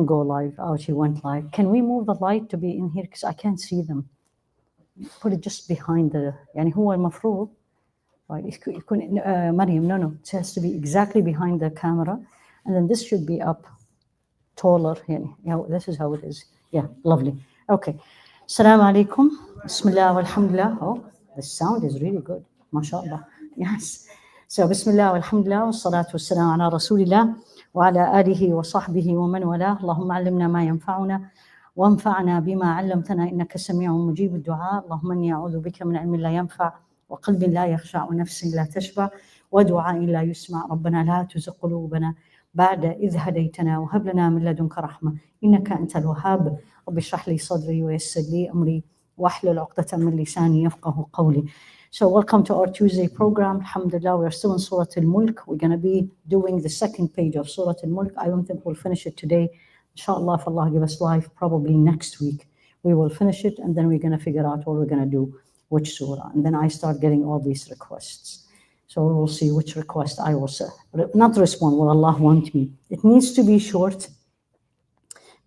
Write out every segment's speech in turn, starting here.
didn't go live. Oh, she went live. Can we move the light to be in here? Because I can't see them. Put it just behind the, يعني هو المفروض, right? يكون, Maryam, no. It has to be exactly behind the camera. And then this should be up taller. يعني, this is how it is. Yeah, lovely. Okay. Assalamu alaikum. Bismillah walhamdulillah. Oh, the sound is really good. MashaAllah. Yes. So, Bismillah walhamdulillah. Wassalatu wassalamu ala rasulillah. وعلى آله وصحبه ومن والاه اللهم علمنا ما ينفعنا وانفعنا بما علمتنا إنك سميع مجيب الدعاء اللهم إني أعوذ بك من علم لا ينفع وقلب لا يخشع ونفس لا تشبع ودعاء لا يسمع ربنا لا تزغ قلوبنا بعد إذ هديتنا وهب لنا من لدنك رحمة إنك أنت الوهاب رب اشرح لي صدري ويسر لي أمري واحلل عقدة من لساني يفقه قولي. So welcome to our Tuesday program. Alhamdulillah, we are still in Surah Mulk. We're going to be doing the second page of Surah Mulk. I don't think we'll finish it today. Inshallah, if Allah give us life, probably next week, we will finish it and then we're going to figure out what we're going to do, which surah. And then I start getting all these requests. So we'll see which request I will say. Not respond, will Allah want me. It needs to be short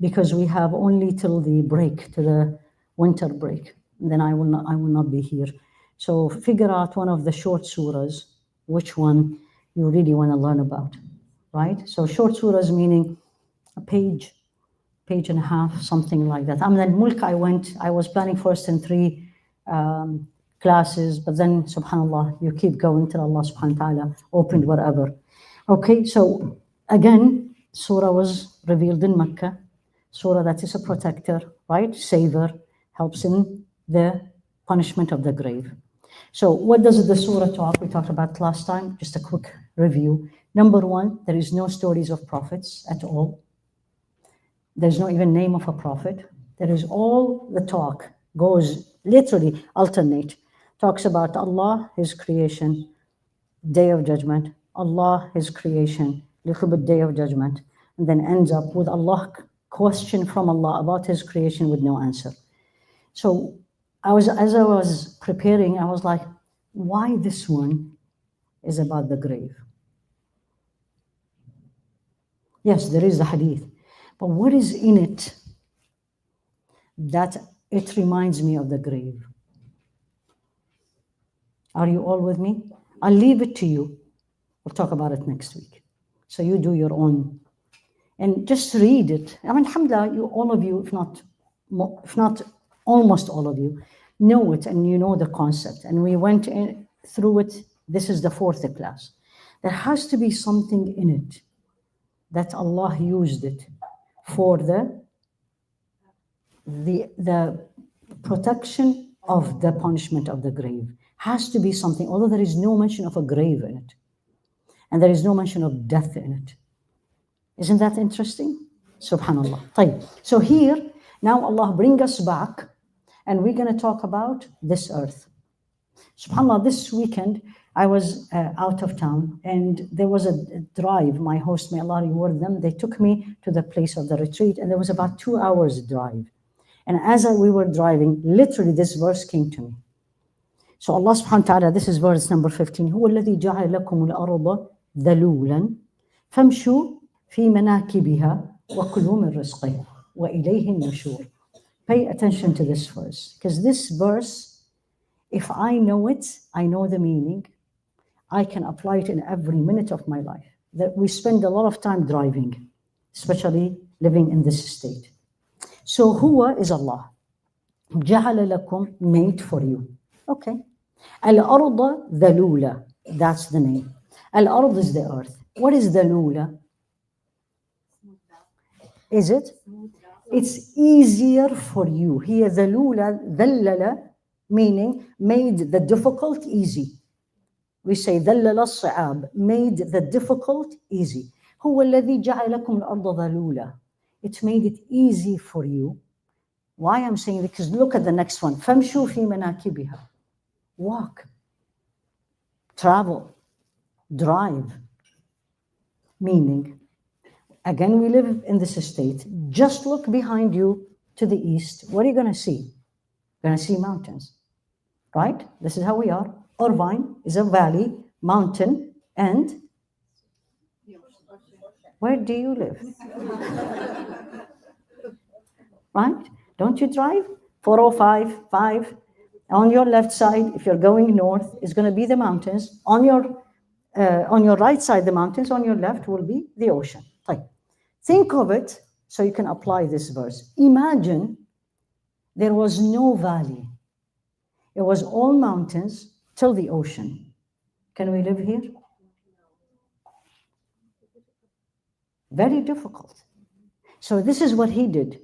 because we have only till the break, to the winter break. And then I will not be here. So figure out one of the short surahs, which one you really want to learn about, right? So short surahs meaning a page and a half, something like that. I mean, Mulk, I was planning first in 3 classes, but then, subhanAllah, you keep going till Allah subhanahu wa ta'ala opened whatever. Okay, so again, surah was revealed in Mecca, surah that is a protector, right? Saver, helps in the punishment of the grave. So what does the surah talk? We talked about last time, just a quick review. Number 1, there is no stories of prophets at all. There's no even name of a prophet. There is all the talk, goes literally alternate. Talks about Allah, His creation, Day of Judgment, Allah, His creation, little bit Day of Judgment, and then ends up with Allah, question from Allah about His creation with no answer. So as I was preparing, I was like, why this one is about the grave? Yes, there is the hadith, but what is in it that it reminds me of the grave? Are you all with me? I'll leave it to you. We'll talk about it next week. So you do your own. And just read it. I mean, alhamdulillah, all of you, if not almost all of you, know it and you know the concept. And we went through it. This is the 4th class. There has to be something in it that Allah used it for the protection of the punishment of the grave. Has to be something, although there is no mention of a grave in it. And there is no mention of death in it. Isn't that interesting? Subhanallah. طيب. So here, now Allah bring us back and we're going to talk about this earth. SubhanAllah, this weekend, I was out of town and there was a drive. My host, may Allah reward them, they took me to the place of the retreat and there was about 2 hours drive. And as we were driving, literally this verse came to me. So Allah subhanahu wa ta'ala, this is verse number 15. هو الذي جعل لكم الأرض ذلولا فامشوا في مناكبها وكلوا من رزقه وإليه النشور. Pay attention to this verse, because this verse, if I know it, I know the meaning, I can apply it in every minute of my life. That we spend a lot of time driving, especially living in this state. So huwa is Allah. جعل لكم, made for you. Okay. Al-arda dhalula, that's the name. Al-ard is the earth. What is dhalula? Is it? It's easier for you. Here, dhalula, dhallala, meaning made the difficult easy. We say dhallala as-sa'ab, made the difficult easy. هو الذي جعل لكم الأرض ذلولا. It made it easy for you. Why I'm saying that? Because look at the next one. فَامْشُوا فِي مَنَاكِبِهَا. Walk, travel, drive. Meaning, again, we live in this state. Just look behind you to the east. What are you going to see? You're going to see mountains, right? This is how we are. Irvine is a valley, mountain, and where do you live? right? Don't you drive? 405, 5. On your left side, if you're going north, is going to be the mountains. On your right side, the mountains. On your left will be the ocean. طيب. Think of it so you can apply this verse. Imagine there was no valley. It was all mountains till the ocean. Can we live here? Very difficult. So this is what he did.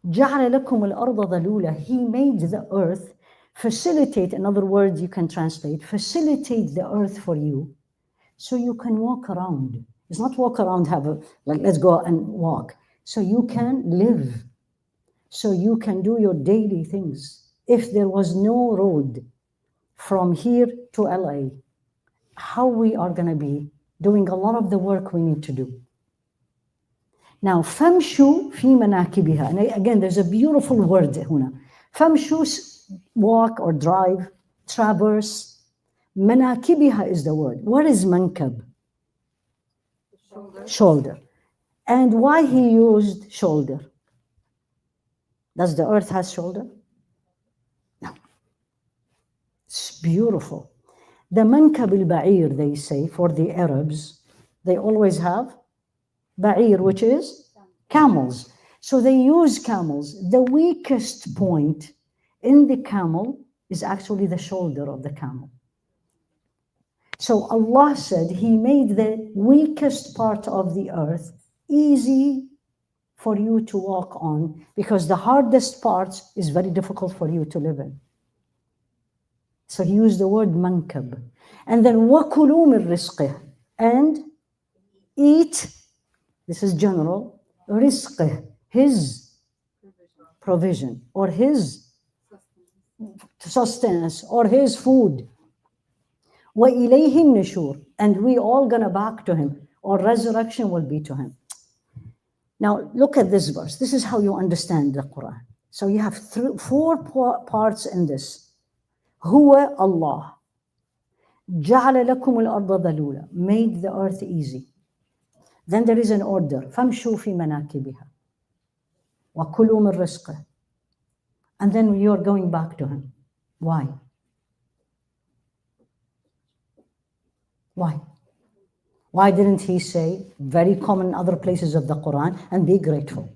جَعَلَ لَكُمُ الْأَرْضَ ظَلُولًا. He made the earth facilitate, in other words, you can translate, facilitate the earth for you so you can walk around. It's not walk around, let's go and walk. So you can live. So you can do your daily things. If there was no road from here to LA, how we are going to be doing a lot of the work we need to do. Now, فَامْشُوا فِي مَنَاكِبِهَا. And again, there's a beautiful word هنا. فَامْشُوا, walk or drive, traverse. مَنَاكِبِهَا is the word. What is mankab? Shoulder. And why he used shoulder? Does the earth have shoulder? No. It's beautiful. The mankab al-ba'ir, they say, for the Arabs, they always have ba'ir, which is camels. So they use camels. The weakest point in the camel is actually the shoulder of the camel. So Allah said He made the weakest part of the earth easy for you to walk on, because the hardest parts is very difficult for you to live in. So He used the word mankab. And then وَكُلُوا مِن رِزْقِهِ, and eat, this is general, rizqih, His provision, or His sustenance, or His food. وَإِلَيْهِ النُّشُورُ, and we all gonna back to Him, or resurrection will be to Him. Now look at this verse. This is how you understand the Quran. So you have four parts in this. Huwa Allah. جَعَلَ لَكُمُ الْأَرْضَ ظَلُولًا, made the earth easy. Then there is an order. فَامْشُوا فِي مَنَاكِبِهَا وَكُلُوا مِن رِزْقِهِ. And then you are going back to Him. Why? Why? Why didn't He say, very common in other places of the Quran, and be grateful?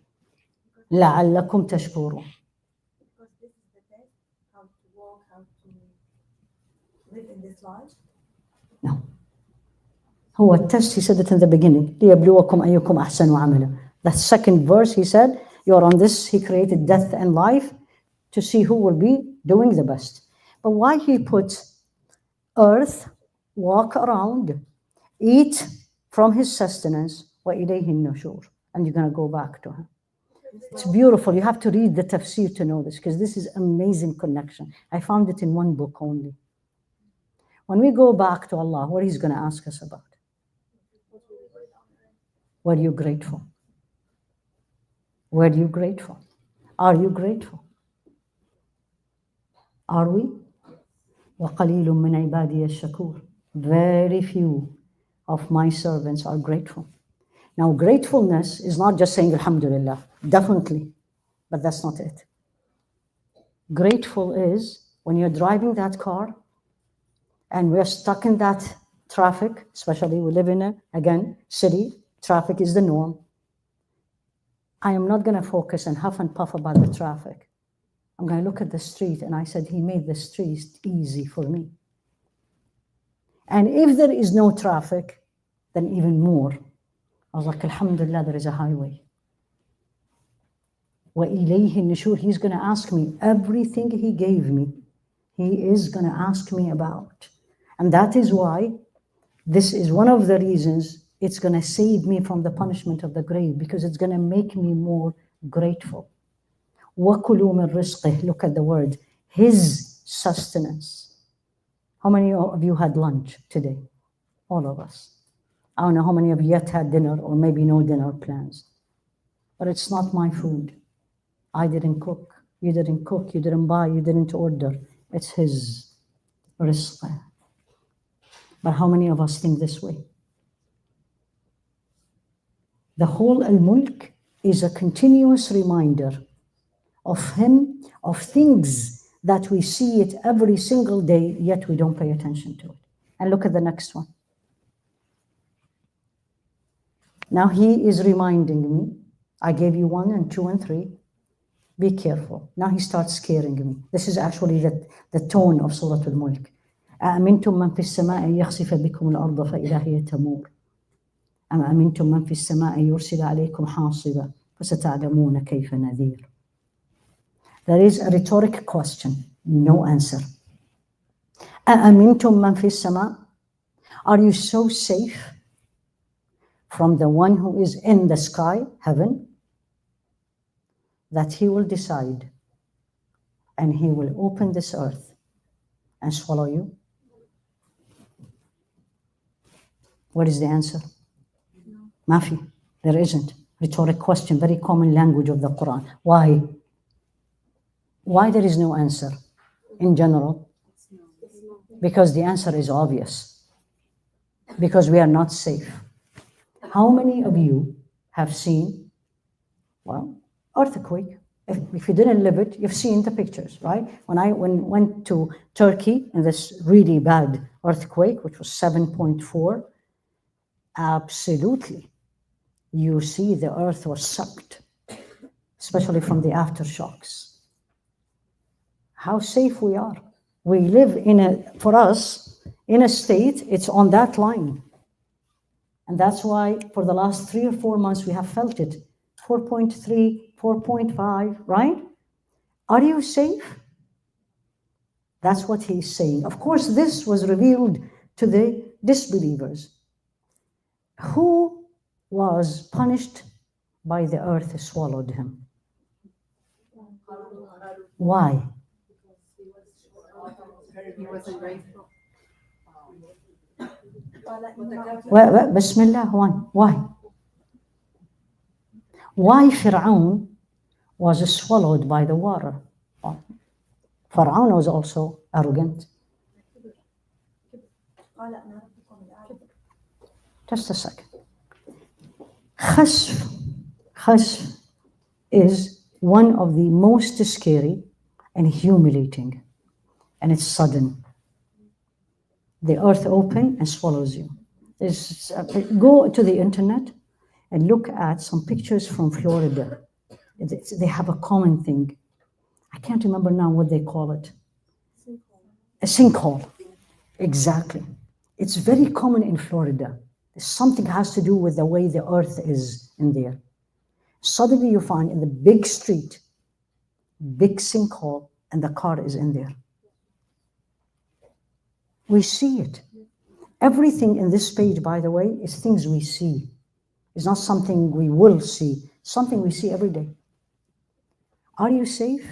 لَعَلَّكُمْ تَشْكُرُونَ. Because this is the test, how to walk, how to live in this life. No. هو التست, He said it in the beginning. لِيَبْلُوَكُمْ أَيُّكُمْ أَحْسَنُ عَمَلًا. The second verse, He said, you are on this, He created death and life to see who will be doing the best. But why He put earth, walk around, eat from His sustenance, وَإِلَيْهِ النُّشُورُ, and you're going to go back to Him. It's beautiful. You have to read the tafsir to know this, because this is amazing connection. I found it in one book only. When we go back to Allah, what He's going to ask us about? Were you grateful? Were you grateful? Are you grateful? Are we? وَقَلِيلٌ مِّنْ عِبَادِيَ الشَّكُورُ. Very few of my servants are grateful. Now, gratefulness is not just saying Alhamdulillah, definitely, but that's not it. Grateful is when you're driving that car and we're stuck in that traffic, especially we live in a, again, city, traffic is the norm. I am not going to focus and huff and puff about the traffic. I'm going to look at the street, and I said, He made the street easy for me. And if there is no traffic, then even more. I was like, Alhamdulillah, there is a highway. وَإِلَيْهِ النُّشُورُ. He's going to ask me everything He gave me. He is going to ask me about. And that is why this is one of the reasons it's going to save me from the punishment of the grave, because it's going to make me more grateful. وَكُلُوا مِن رِزْقِهِ. Look at the word. His sustenance. How many of you had lunch today? All of us. I don't know how many of you yet had dinner, or maybe no dinner plans. But it's not my food. I didn't cook. You didn't cook. You didn't buy. You didn't order. It's His rizq. But how many of us think this way? The whole Al-Mulk is a continuous reminder of Him, of things that we see it every single day, yet we don't pay attention to it. And look at the next one. Now He is reminding me, I gave you 1 and 2 and 3. Be careful. Now He starts scaring me. This is actually the tone of Surah Mulk. أأمنتم من في السماء أن يخسف بكم الأرض فإذا هي تمور أم أمنتم من في السماء أن يرسل عليكم حاصبا فستعلمون كيف نذير. There is a rhetoric question, no answer. أأمنتم من في السماء? Are you so safe from the one who is in the sky, heaven, that He will decide and He will open this earth and swallow you? What is the answer? Mafi. There isn't. Rhetoric question, very common language of the Quran. Why? Why there is no answer in general? Because the answer is obvious. Because we are not safe. How many of you have seen, well, earthquake? If you didn't live it, you've seen the pictures, right? When I went to Turkey in this really bad earthquake, which was 7.4, absolutely, you see the earth was sucked, especially from the aftershocks. How safe we are. We live for us, in a state, it's on that line. And that's why for the last 3 or 4 months, we have felt it. 4.3, 4.5, right? Are you safe? That's what He's saying. Of course, this was revealed to the disbelievers. Who was punished by the earth swallowed him? Why? He wasn't grateful. Well, Bismillah, why? Why Fir'aun was swallowed by the water? Fir'aun was also arrogant. Just a second. Khasf is one of the most scary and humiliating, and it's sudden. The earth opens and swallows you. Go to the internet and look at some pictures from Florida. They have a common thing. I can't remember now what they call it. A sinkhole. Exactly. It's very common in Florida. Something has to do with the way the earth is in there. Suddenly you find in the big street, big sinkhole, and the car is in there. We see it. Everything in this page, by the way, is things we see. It's not something we will see, something we see every day. Are you safe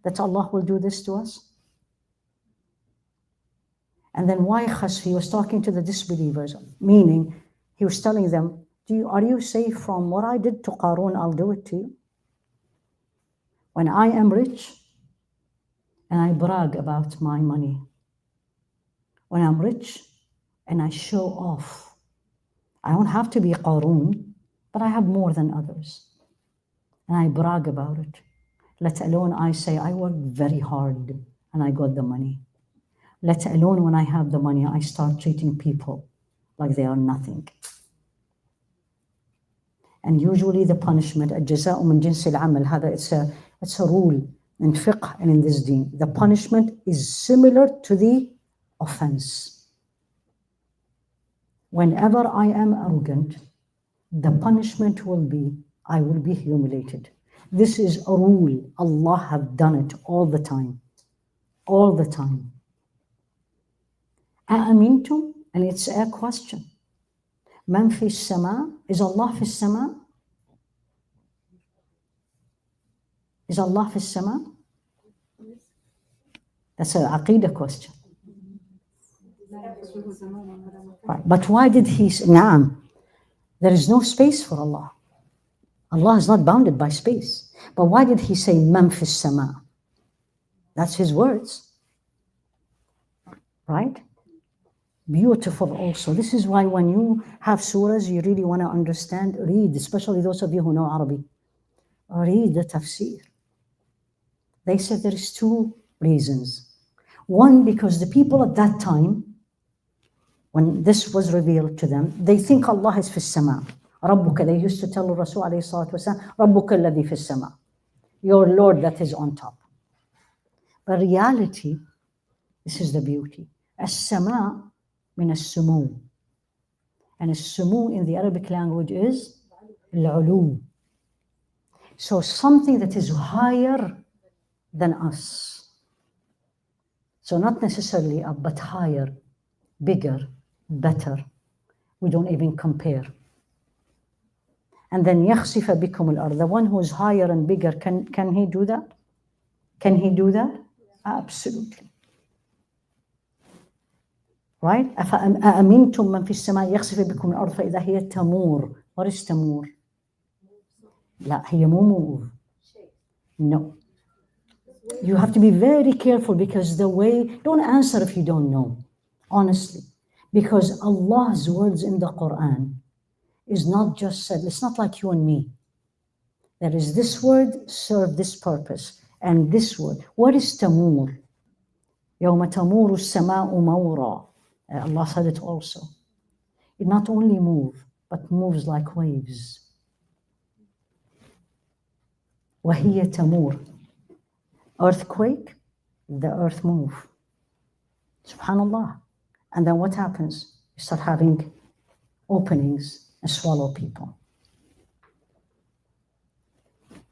that Allah will do this to us? And then why khasf? He was talking to the disbelievers, meaning He was telling them, are you safe from what I did to Qarun? I'll do it to you. When I am rich and I brag about my money, when I'm rich and I show off, I don't have to be Qarun, but I have more than others. And I brag about it. Let alone I say I worked very hard and I got the money. Let alone when I have the money, I start treating people like they are nothing. And usually the punishment, الجزاء من جنس العمل, it's a rule in fiqh and in this deen. The punishment is similar to the offense. Whenever I am arrogant, the punishment will be, I will be humiliated. This is a rule. Allah have done it all the time. All the time. أأمنتم? And it's a question. من في السماء? Is Allah في السماء? Is Allah في السماء? That's an aqidah question. Right. But why did He say, Naam, there is no space for Allah. Allah is not bounded by space. But why did He say, Man fi sama? That's His words. Right? Beautiful also. This is why when you have surahs you really want to understand, read, especially those of you who know Arabic. read the tafsir. They said there is two reasons. One, because the people at that time, when this was revealed to them, they think Allah is fi sama. Rabbuka, they used to tell Rasul alayhi salatu wasalam, Rabbuka alladhi fi sama. Your Lord that is on top. But reality, this is the beauty. As-sama min as-sumu. And as-sumu in the Arabic language is al-ulu. So something that is higher than us. So not necessarily up, but higher, bigger, better. We don't even compare. And then يَخْسِفَ بِكُمُ الْأَرْض. The one who is higher and bigger, can he do that? Can he do that? Absolutely. Right? أَأَمِنْتُم مَّن فِي السَّمَاءِ يَخْسِفَ بِكُمُ الْأَرْض فَإِذَا هِيَ تَمُورُ. What is تَمُور? لا, هي مو move. No. You have to be very careful because the way, don't answer if you don't know, honestly. Because Allah's words in the Quran is not just said, it's not like you and me. There is this word, serve this purpose, and this word. What is tamur? يَوْمَ تَمُورُ السَّمَاءُ مَوْرًا. Allah said it also. It not only moves, but moves like waves. وَهِيَ تَمُور. Earthquake, the earth move. Subhanallah. And then what happens? You start having openings and swallow people.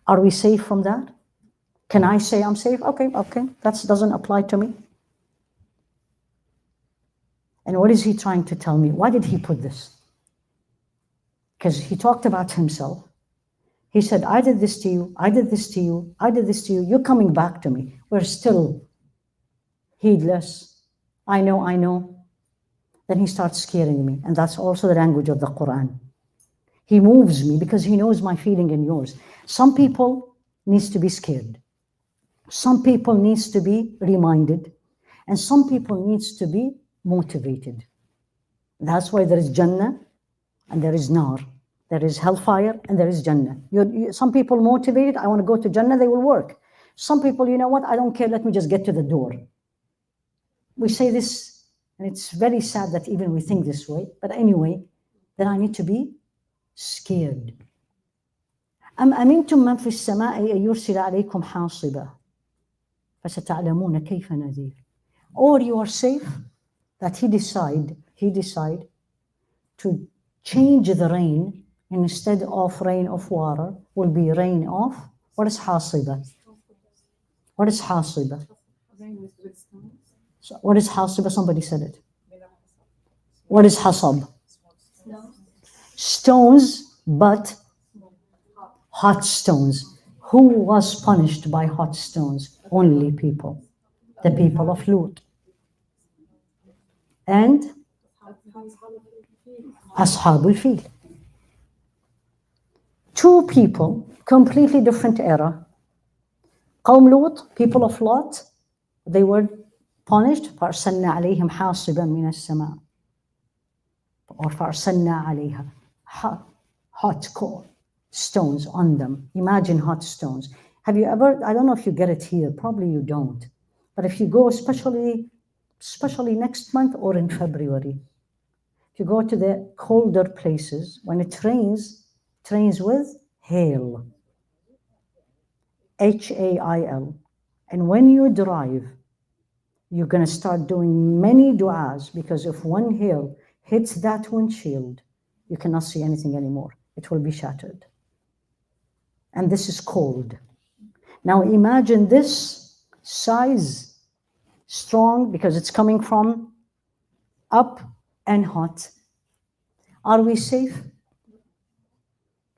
Are we safe from that? Can I say I'm safe? Okay, that doesn't apply to me. And what is he trying to tell me? Why did he put this? Because he talked about himself. He said, I did this to you, I did this to you, I did this to you, you're coming back to me. We're still heedless. I know. Then he starts scaring me. And that's also the language of the Quran. He moves me because he knows my feeling and yours. Some people needs to be scared. Some people needs to be reminded. And some people needs to be motivated. That's why there is Jannah and there is Nar. There is hellfire and there is Jannah. Some people motivated, I want to go to Jannah, they will work. Some people, you know what, I don't care, let me just get to the door. We say this, and it's very sad that even we think this way, but anyway, then I need to be scared. أَمْ أَمِنْتُم مَّن فِي السَّمَاءِ أَن يُرْسِلَ عَلَيْكُمْ حَاصِبًا فَسَتَعْلَمُونَ كَيْفَ نَذِيرٌ. Or you are safe that he decide to change the rain. Instead of rain of water, will be rain of, what is hasiba? What is hasiba? So what is hasiba? Somebody said it. What is hasab? Stones, but hot stones. Who was punished by hot stones? Only people. The people of Lut. And Ashabul Fil. Two people, completely different era. Qawm Lut, people of Lot, they were punished. فَأَرْسَلْنَا عَلَيْهِمْ حَاصِبًا مِنَ السَّمَاءِ. Or فَأَرْسَلْنَا عَلَيْهَا hot coal stones on them. Imagine hot stones. Have you ever, I don't know if you get it here, probably you don't. But if you go especially next month or in February, if you go to the colder places, when it rains with hail. Hail. And when you drive, you're going to start doing many du'as, because if one hail hits that windshield, you cannot see anything anymore. It will be shattered. And this is cold. Now imagine this size, strong, because it's coming from up and hot. Are we safe?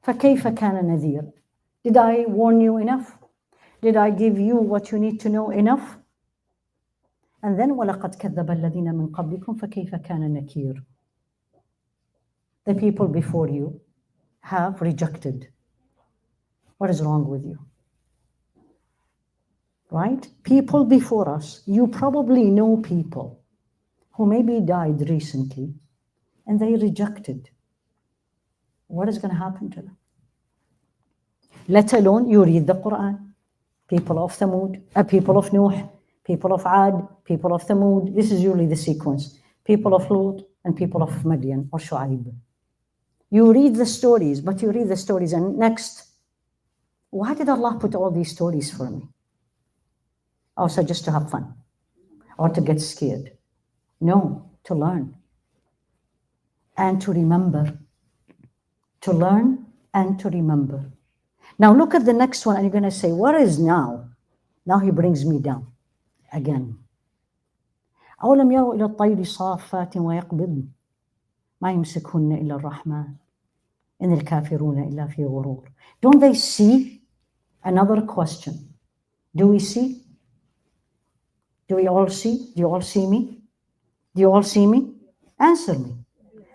فَكَيْفَ كَانَ نَذِيرٌ. Did I warn you enough? Did I give you what you need to know enough? And then وَلَقَدْ كَذَّبَ الَّذِينَ مِنْ قَبْلِكُمْ فَكَيْفَ كَانَ نَكِيرٌ. The people before you have rejected. What is wrong with you? Right? People before us, you probably know people who maybe died recently and they rejected. What is going to happen to them? let alone you read the Quran. People of Thamud, people of Nuh, people of Ad, people of Thamud. This is usually the sequence. People of Lut and people of Madian or Shu'aib. You read the stories, but you read the stories and next, why did Allah put all these stories for me? Also just to have fun or to get scared? No, to learn and to remember. To learn and to remember. Now look at the next one and you're going to say, what is now? Now he brings me down again. أولم يروا إلى الطير صافات ويقبضن ما يمسكهن إلا الرحمن إن الكافرون إلا في غرور. Don't they see? Another question. Do we see? Do we all see? Do you all see me? Do you all see me? Answer me.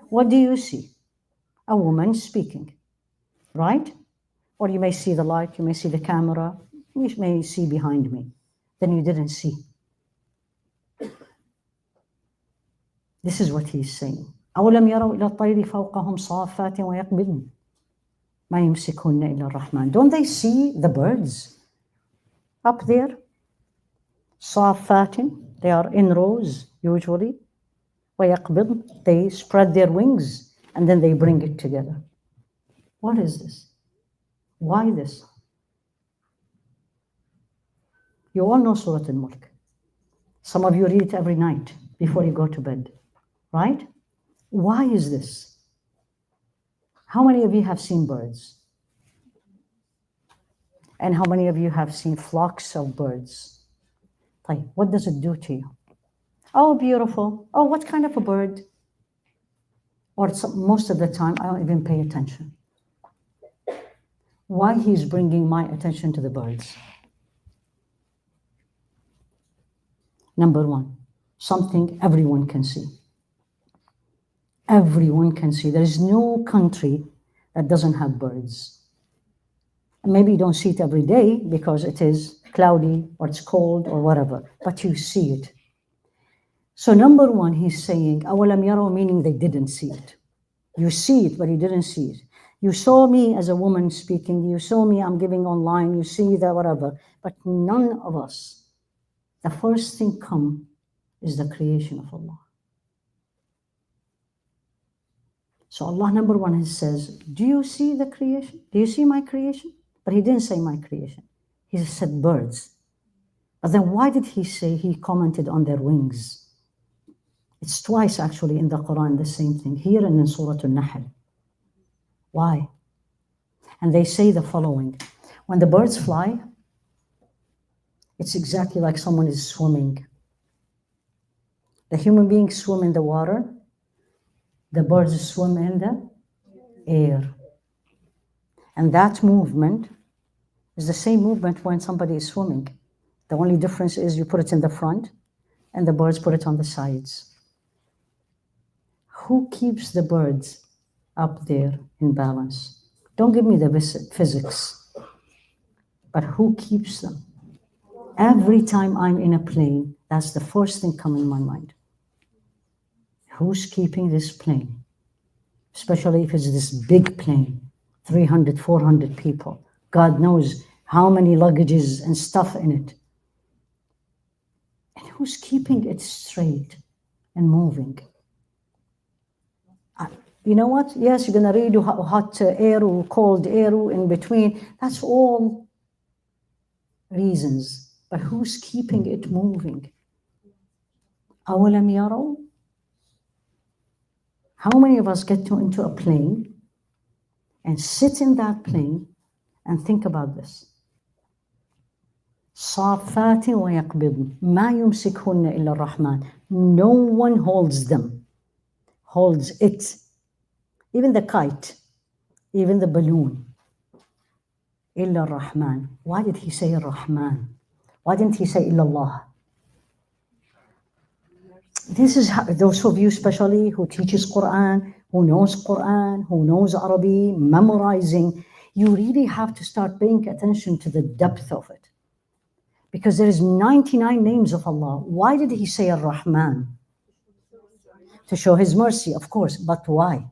What do you see? A woman speaking, right? Or you may see the light, you may see the camera, you may see behind me. Then you didn't see. This is what he's saying. أولم يروا إلى الطير فوقهم صافات ويقبضن ما يمسكهن إلا الرحمن. Don't they see the birds up there? صافات, they are in rows usually. ويقبضن, they spread their wings and then they bring it together. What is this? Why this? You all know Surah Mulk. Some of you read it every night before you go to bed, right? Why is this? How many of you have seen birds? And how many of you have seen flocks of birds? Like, what does it do to you? Oh, beautiful. Oh, what kind of a bird? Or most of the time, I don't even pay attention. Why he's bringing my attention to the birds? Number one, something everyone can see. Everyone can see. There is no country that doesn't have birds. And maybe you don't see it every day because it is cloudy or it's cold or whatever, but you see it. So number one, he's saying, أَوَلَمْ يَرَوْا, meaning they didn't see it. You see it, but you didn't see it. You saw me as a woman speaking. You saw me, I'm giving online. You see that, whatever. But none of us, the first thing come is the creation of Allah. So Allah, number one, he says, do you see the creation? Do you see my creation? But he didn't say my creation. He said birds. But then why did he say he commented on their wings? It's twice actually in the Quran, the same thing, here and in Surah Al-Nahl. Why? And they say the following. When the birds fly, it's exactly like someone is swimming. The human beings swim in the water. The birds swim in the air. And that movement is the same movement when somebody is swimming. The only difference is you put it in the front and the birds put it on the sides. Who keeps the birds up there in balance? Don't give me the physics, but who keeps them? Every time I'm in a plane, that's the first thing coming in my mind. Who's keeping this plane? Especially if it's this big plane, 300, 400 people. God knows how many luggages and stuff in it. And who's keeping it straight and moving? You know what? Yes, you're going to read hot air or cold air in between. That's all reasons. But who's keeping it moving? أَوَلَمْ يَرَوْا? How many of us get into a plane and sit in that plane and think about this? صَافَاتٍ وَيَقْبِضْنَ مَا يُمْسِكْهُنَّ إِلَّا الرَّحْمَنِ. No one holds them, holds it. Even the kite, even the balloon. إِلَّا الرَّحْمَنِ. Why did he say Rahman? Why didn't he say إِلَّا Allah? This is how, those of you especially who teaches Quran, who knows Arabic, memorizing, you really have to start paying attention to the depth of it. Because there is 99 names of Allah. Why did he say Ar-Rahman? To show his mercy, of course, but why?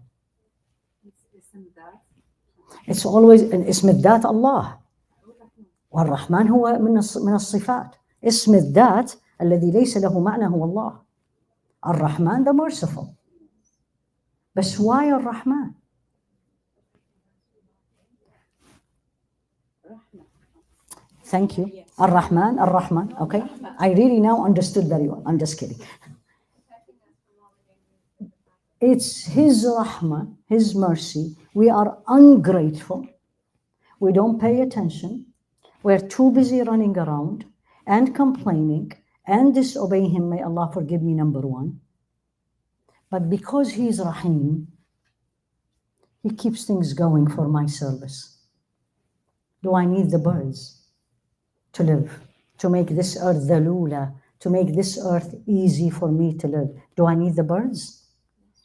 It's always اسم الذات الله. والرحمن هو من الصفات. اسم الذات الذي ليس له معنى هو الله. الرحمن the merciful. But why الرحمن? Thank you. Ar-Rahman. Okay. I really now understood very well. I'm just kidding. It's His Rahmah, His mercy. We are ungrateful. We don't pay attention. We're too busy running around and complaining and disobeying Him. May Allah forgive me, number one. But because He is Rahim, He keeps things going for my service. Do I need the birds to live, to make this earth dhalula, to make this earth easy for me to live? Do I need the birds?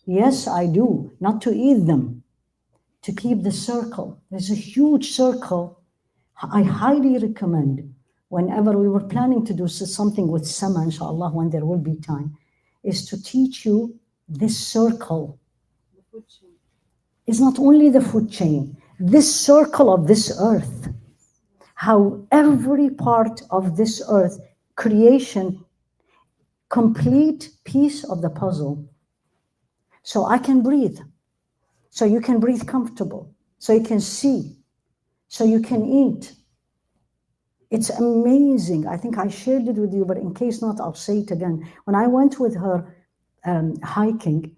Yes, I do. Not to eat them, to keep the circle. There's a huge circle. I highly recommend, whenever we were planning to do something with Sama, inshallah, when there will be time, is to teach you this circle. It's not only the food chain, this circle of this earth, how every part of this earth, creation, complete piece of the puzzle. So I can breathe, so you can breathe comfortable, so you can see, so you can eat. It's amazing. I think I shared it with you, but in case not, I'll say it again. When I went with her hiking,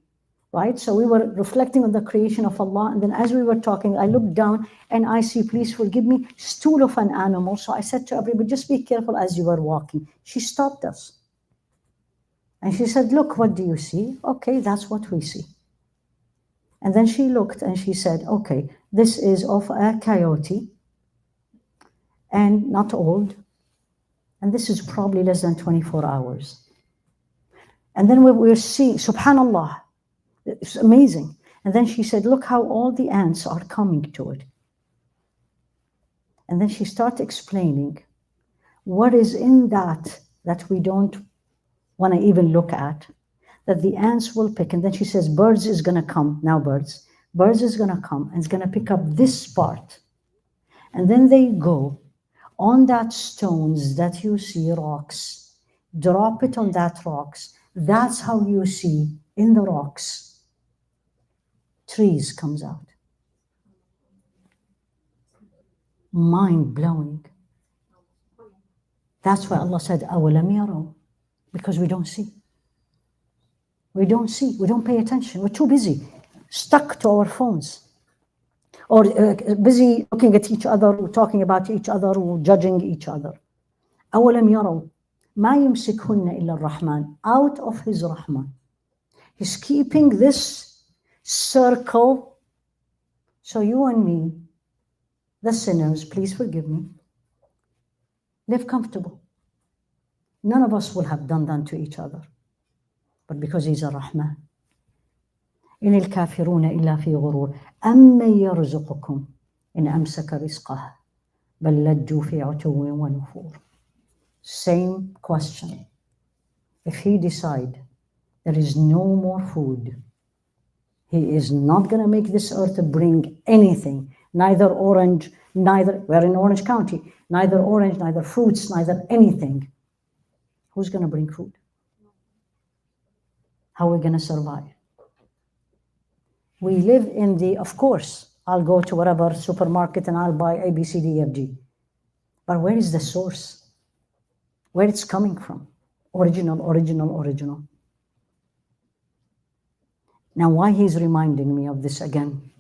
right? So we were reflecting on the creation of Allah, and then as we were talking, I looked down and I see, please forgive me, stool of an animal. So I said to everybody, just be careful as you are walking. She stopped us. And she said, look, what do you see? Okay, that's what we see. And then she looked and she said, okay, this is of a coyote and not old. And this is probably less than 24 hours. And then we were seeing, subhanallah, it's amazing. And then she said, look how all the ants are coming to it. And then she started explaining what is in that we don't want to even look at, that the ants will pick. And then she says, birds is going to come. Now birds is going to come and it's going to pick up this part. And then they go on that stones that you see, rocks, drop it on that rocks. That's how you see in the rocks, trees comes out. Mind blowing. That's why Allah said, أَوَلَمْ يَرَوْا, because we don't see. We don't see, we don't pay attention. We're too busy, stuck to our phones, or busy looking at each other, or talking about each other, or judging each other. أَوَلَمْ يَرَوْا مَا يُمْسِكْهُنَّ إِلَّا الرَّحْمَنِ. Out of His Rahman. He's keeping this circle. So you and me, the sinners, please forgive me, live comfortable. None of us will have done that to each other. But because He's a Rahman. إِنِ الْكَافِرُونَ إِلَّا فِي غُرُورٍ أَمَّنْ يَرْزُقُكُمْ إِنْ أَمْسَكَ رِزْقَهُ بَلْ لَجُّوا فِي عُتُوٍّ وَنُفُورٍ. Same question. If He decide there is no more food, He is not going to make this earth bring anything, neither orange, we're in Orange County, neither orange, neither fruits, neither anything. Who's going to bring food? How are we going to survive? We live in of course, I'll go to whatever supermarket and I'll buy A, B, C, D, F, G. But where is the source? Where it's coming from? Original. Now, why He's reminding me of this again?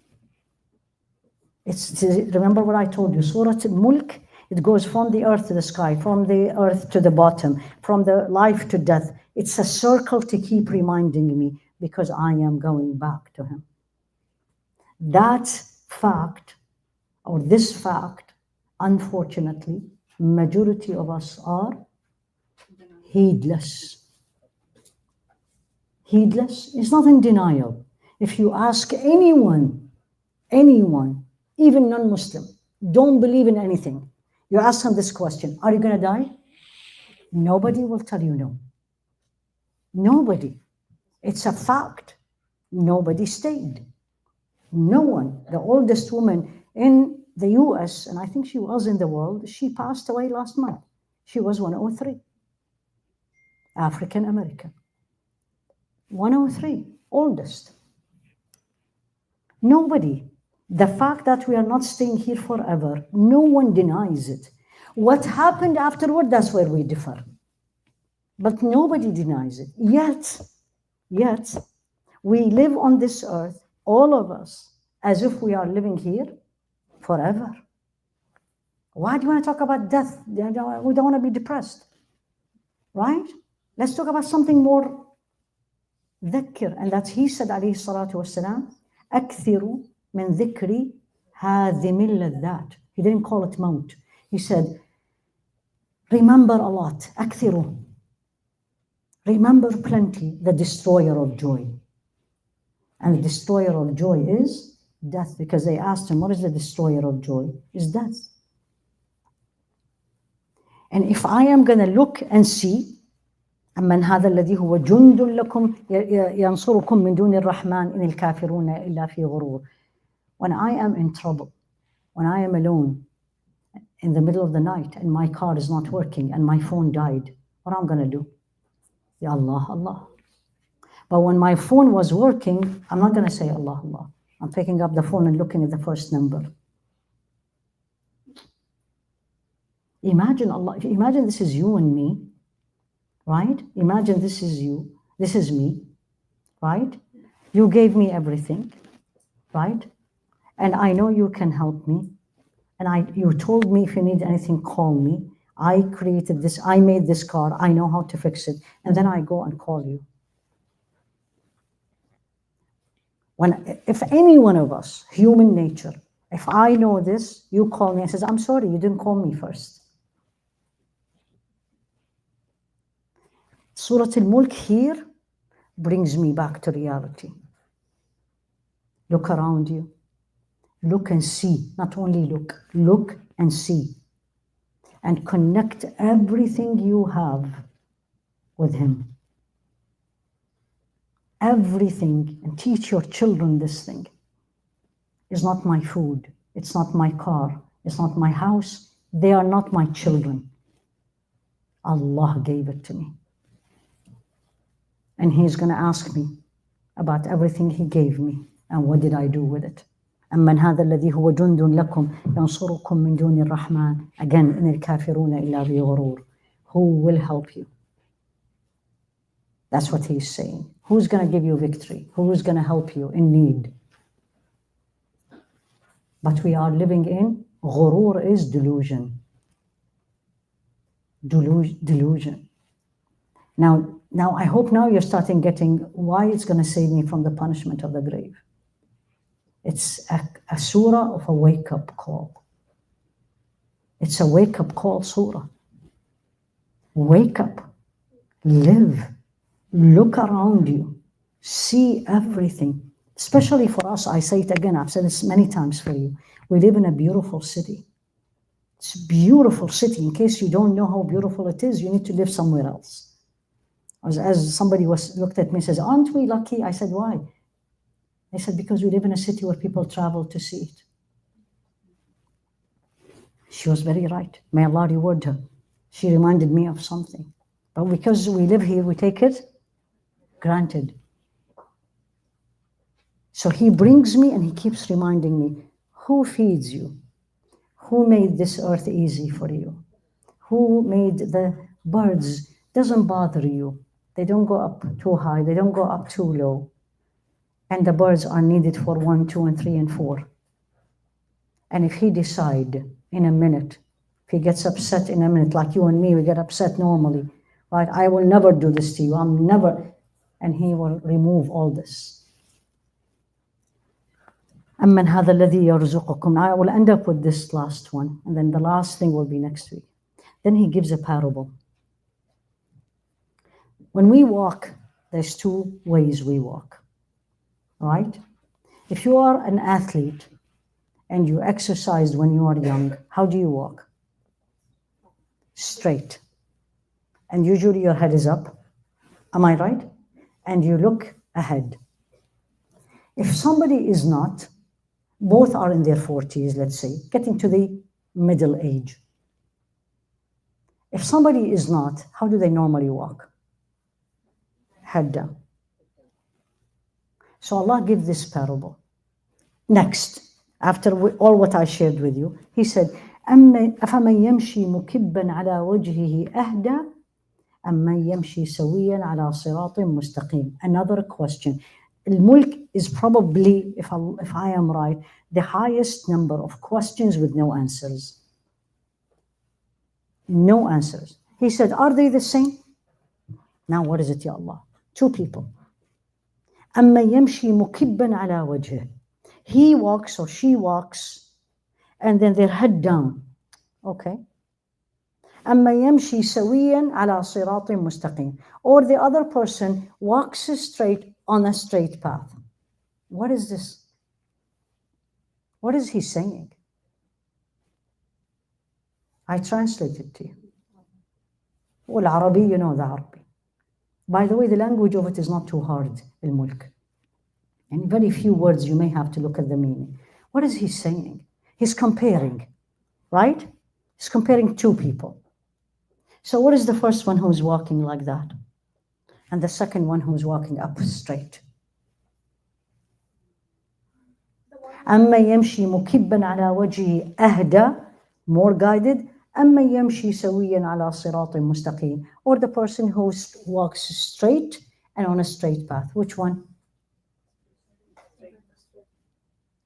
Remember what I told you, Surah Mulk, it goes from the earth to the sky, from the earth to the bottom, from the life to death. It's a circle to keep reminding me, because I am going back to Him. That fact, or this fact, unfortunately, majority of us are heedless. Heedless is not in denial. If you ask anyone, even non-Muslim, don't believe in anything, you ask them this question, are you going to die? Nobody will tell you no. Nobody. It's a fact. Nobody stayed. No one. The oldest woman in the US, and I think she was in the world, she passed away last month. She was 103, African American. 103, oldest. Nobody. The fact that we are not staying here forever, no one denies it. What happened afterward, that's where we differ. But nobody denies it. Yet, we live on this earth, all of us, as if we are living here forever. Why do you want to talk about death? We don't want to be depressed, right? Let's talk about something more ذكر, and that he said, عليه الصلاة والسلام, أكثروا من ذكر هذم اللذات. He didn't call it mount. He said, remember a lot. أكثروا. Remember plenty, the destroyer of joy. And the destroyer of joy is death, because they asked him, what is the destroyer of joy? Is death. And if I am going to look and see, أمن هذا الذي هو جند لكم ينصركم من دون الرحمن إن الكافرون إلا في غرور. When I am in trouble, when I am alone in the middle of the night and my car is not working and my phone died, what am I going to do? Ya Allah, Allah. But when my phone was working, I'm not going to say Allah, Allah. I'm picking up the phone and looking at the first number. Imagine Allah, imagine this is you and me, right? Imagine this is you, this is me, right? You gave me everything, right? And I know you can help me. And you told me if you need anything, call me. I created this, I made this car, I know how to fix it. And then I go and call you. If any one of us, human nature, if I know this, you call me and says, I'm sorry, you didn't call me first. Surah Mulk here brings me back to reality. Look around you. Look and see. Not only look and see. And connect everything you have with Him. Everything. And teach your children this thing. It's not my food. It's not my car. It's not my house. They are not my children. Allah gave it to me. And He's going to ask me about everything He gave me and what did I do with it. أمن هذا الذي هو جند لكم ينصركم من دون الرحمن. Again, إن الكافرون إلا في غرور. Who will help you? That's what He's saying. Who's going to give you victory? Who is going to help you in need? But we are living in غرور is delusion. Delusion. Now, I hope now you're starting getting why it's going to save me from the punishment of the grave. It's a surah of a wake-up call. It's a wake-up call surah. Wake up. Live. Look around you. See everything. Especially for us, I say it again, I've said this many times for you. We live in a beautiful city. It's a beautiful city. In case you don't know how beautiful it is, you need to live somewhere else. As somebody looked at me and says, aren't we lucky? I said, why? They said, because we live in a city where people travel to see it. She was very right. May Allah reward her. She reminded me of something. But because we live here, we take it granted. So He brings me and He keeps reminding me, who feeds you? Who made this earth easy for you? Who made the birds? Doesn't bother you. They don't go up too high. They don't go up too low. And the birds are needed for 1, 2, and 3, and 4. And if He decide in a minute, if He gets upset in a minute, like you and me, we get upset normally, right? I will never do this to you. I'm never, and He will remove all this. أَمَّنْ هَذَا الَّذِي يَرْزُقُكُمْ. I will end up with this last one, and then the last thing will be next week. Then He gives a parable. When we walk, there's 2 ways we walk, right? If you are an athlete and you exercised when you are young, how do you walk? Straight. And usually your head is up. Am I right? And you look ahead. If somebody is not, Both are in their 40s, let's say, getting to the middle age. If somebody is not, how do they normally walk? Head down. So Allah gives this parable. Next, after all what I shared with you, He said, أَفَمَنْ يَمْشِي مُكِبًّا عَلَى وَجْهِهِ أَهْدَى أَمَّنْ يَمْشِي سَوِيًّا عَلَى صِرَاطٍ مُسْتَقِيمٍ. Another question. Al-Mulk is probably, if I am right, the highest number of questions with no answers. No answers. He said, are they the same? Now what is it, Ya Allah? Two people. أَمَّنْ يَمْشِي مُكِبًّا عَلَى وَجْهِهِ. He walks or she walks, and then their head down. Okay. أَمَّا يَمْشِي سَوِيًّا عَلَى صِرَاطٍ مُسْتَقِيمٍ. Or the other person walks straight on a straight path. What is this? What is he saying? I translated to you. والعربي, you know the Arabic. By the way, the language of it is not too hard, Al-Mulk. And very few words you may have to look at the meaning. What is he saying? He's comparing, right? He's comparing two people. So what is the first one who's walking like that? And the second one who's walking up straight? أَمَّا يَمْشِي مُكِبًّا عَلَى وَجْهِهِ أَهْدَى, more guided. أَمَّا يَمْشِي سَوِيًّا عَلَى صِرَاطٍ مُسْتَقِيمٍ. Or the person who walks straight and on a straight path. Which one?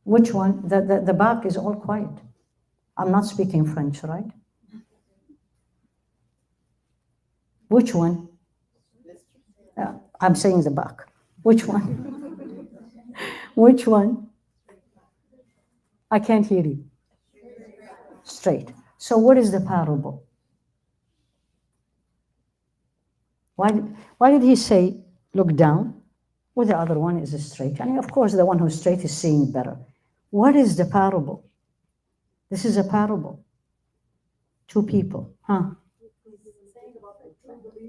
Which one? The back is all quiet. I'm not speaking French, right? Which one? I'm saying the back. Which one? Which one? I can't hear you. Straight. So what is the parable? Why did he say, look down? Well, the other one is straight. And of course, the one who's straight is seeing better. What is the parable? This is a parable. Two people. Huh?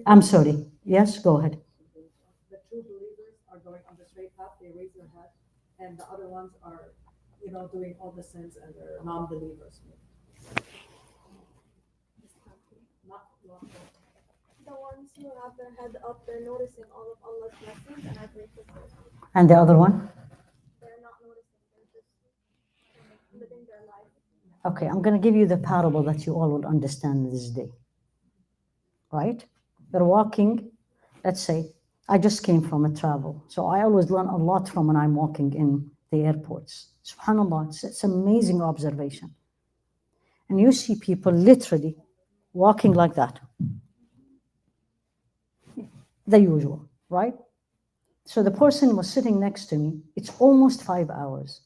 I'm sorry. Yes, go ahead. The true believers are going on the straight path, they raise their head, and the other ones are, doing all the sins and they're non-believers. The ones who have their head up, they're noticing all of Allah's blessings and are grateful for it. And the other one? They're not noticing, they're just living their life. Okay, I'm going to give you the parable that you all will understand this day. Right? You're walking, let's say, I just came from a travel. So I always learn a lot from when I'm walking in the airports. SubhanAllah, it's an amazing observation. And you see people literally walking like that. The usual, right? So the person was sitting next to me. It's almost 5 hours.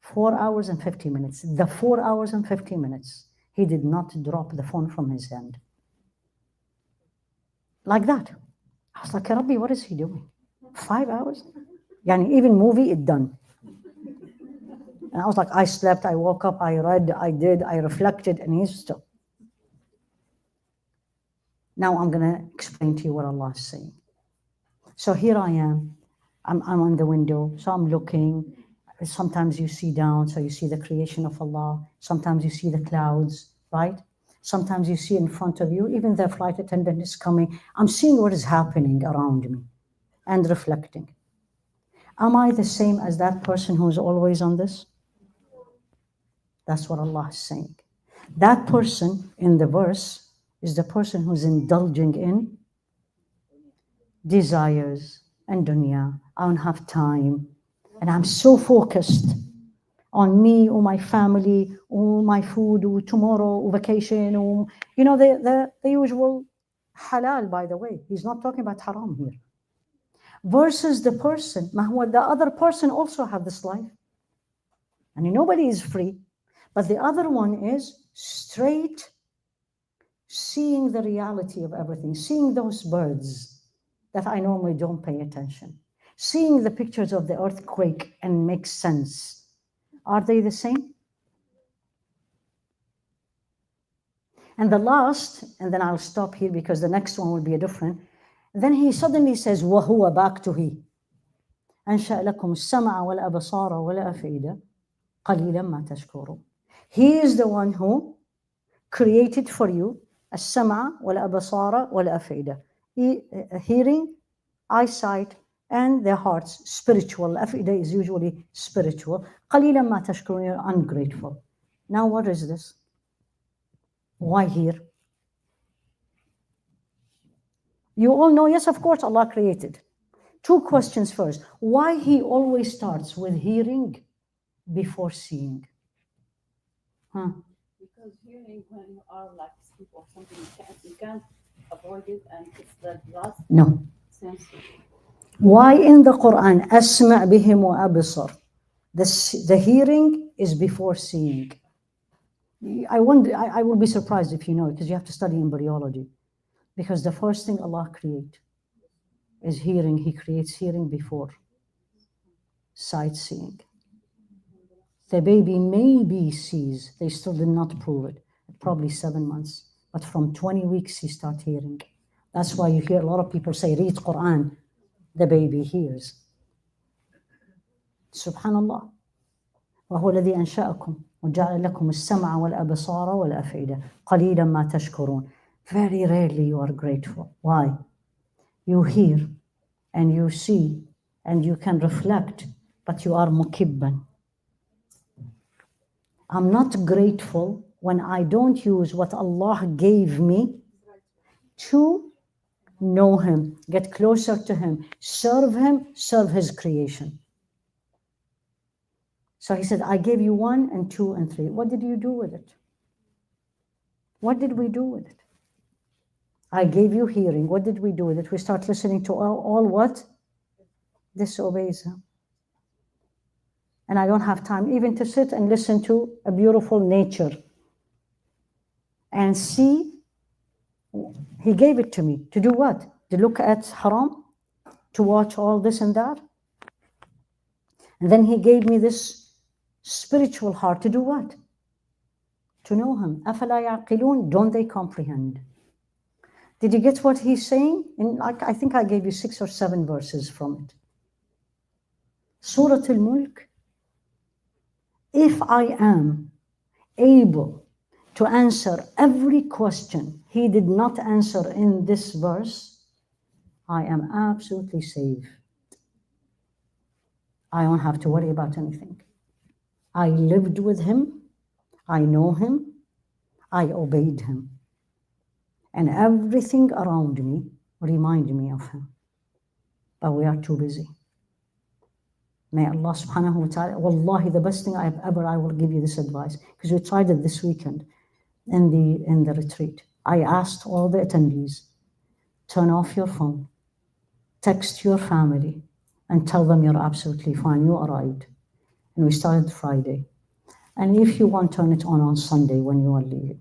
4 hours and 50 minutes. The 4 hours and 50 minutes, he did not drop the phone from his hand. Like that. I was like, Ya Rabbi, what is he doing? 5 hours? Yani even movie, it done. And I was like, I slept, I woke up, I read, I reflected, and he's still. Now I'm going to explain to you what Allah is saying. So here I am. I'm on the window, so I'm looking. Sometimes you see down, so you see the creation of Allah. Sometimes you see the clouds, right? Sometimes you see in front of you, even the flight attendant is coming. I'm seeing what is happening around me and reflecting. Am I the same as that person who's always on this? That's what Allah is saying. That person in the verse is the person who's indulging in desires and dunya. I don't have time. And I'm so focused on me or my family or my food or tomorrow or vacation or, the usual halal, by the way. He's not talking about haram here. Versus the person, the other person also have this life. And nobody is free. But the other one is straight, seeing the reality of everything, seeing those birds that I normally don't pay attention, seeing the pictures of the earthquake and makes sense. Are they the same? And the last, and then I'll stop here because the next one will be a different. Then he suddenly says, وَهُوَ, back to he. أَنْشَأَ لَكُمُ السَّمْعَ وَالْأَبْصَارَ وَالْأَفْئِدَةَ قليلا ما تشكرون. He is the one who created for you السمع والأبصار والأفئدة, hearing, eyesight, and their hearts, spiritual. الأفئدة is usually spiritual. قليلا ما تشكرون, you're ungrateful. Now what is this? Why here? You all know, yes, of course, Allah created. Two questions first. Why He always starts with hearing before seeing? Because hearing, when you are like asleep or something, you can't avoid it, and it's the last sense. Why in the Quran, أسمع بهم وأبصر? The hearing is before seeing. I wonder, I will be surprised if you know it, because you have to study embryology. Because the first thing Allah creates is hearing. He creates hearing before sight seeing. The baby maybe sees, they still did not prove it, probably 7 months. But from 20 weeks, he starts hearing. That's why you hear a lot of people say, read Quran, the baby hears. Subhanallah. وهو الذي أنشأكم وجعل لكم السمع والأبصار والأفئدة قليلا ما تشكرون. Very rarely you are grateful. Why? You hear and you see and you can reflect, but you are mukibban. I'm not grateful when I don't use what Allah gave me to know Him, get closer to Him, serve Him, serve His creation. So He said, I gave you 1 and 2 and 3. What did you do with it? What did we do with it? I gave you hearing. What did we do with it? We start listening to all what? Disobeys Him. And I don't have time even to sit and listen to a beautiful nature and see. He gave it to me. To do what? To look at haram? To watch all this and that? And then He gave me this spiritual heart. To do what? To know Him. أَفَلَا يَعْقِلُونَ? Don't they comprehend? Did you get what He's saying? I think I gave you 6 or 7 verses from it. Surah Mulk. If I am able to answer every question He did not answer in this verse, I am absolutely safe. I don't have to worry about anything. I lived with Him, I know Him, I obeyed Him. And everything around me reminded me of Him. But we are too busy. May Allah subhanahu wa ta'ala, wallahi, the best thing I will give you this advice, because we tried it this weekend in the retreat. I asked all the attendees, turn off your phone, text your family, and tell them you're absolutely fine, you arrived. And we started Friday. And if you want, turn it on Sunday when you are leaving.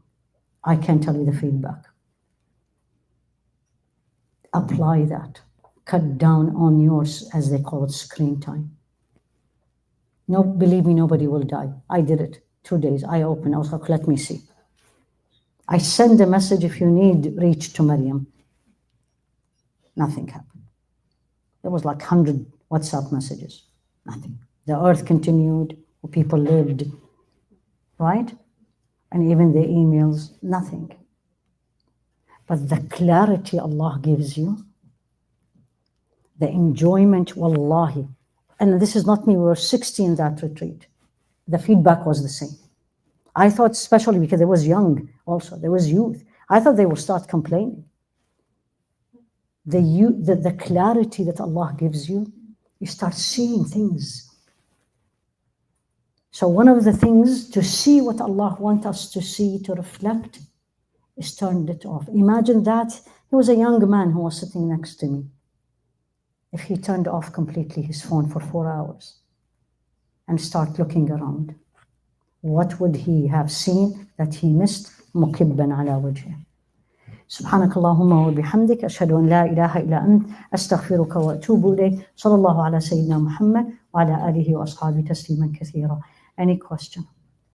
I can tell you the feedback. Apply that. Cut down on yours, as they call it, screen time. No, believe me, nobody will die. I did it. 2 days. I opened. I was like, let me see. I send a message, if you need reach to Maryam. Nothing happened. There was like 100 WhatsApp messages. Nothing. The earth continued. People lived. Right? And even the emails. Nothing. But the clarity Allah gives you, the enjoyment, wallahi. And this is not me, we were 60 in that retreat. The feedback was the same. I thought, especially because there was young also, there was youth, I thought they would start complaining. The clarity that Allah gives you, you start seeing things. So one of the things to see what Allah wants us to see, to reflect, is turned it off. Imagine that he was a young man who was sitting next to me. If he turned off completely his phone for 4 hours and start looking around, what would he have seen that he missed? مُكِبًّا على وجهه. سبحانك اللهم وبحمدك أشهد أن لا إله إلا أنت أستغفرك وأتوب إليك. صلى الله على سيدنا محمد وعلى آله وأصحابه تسليما كثيرا. Any question?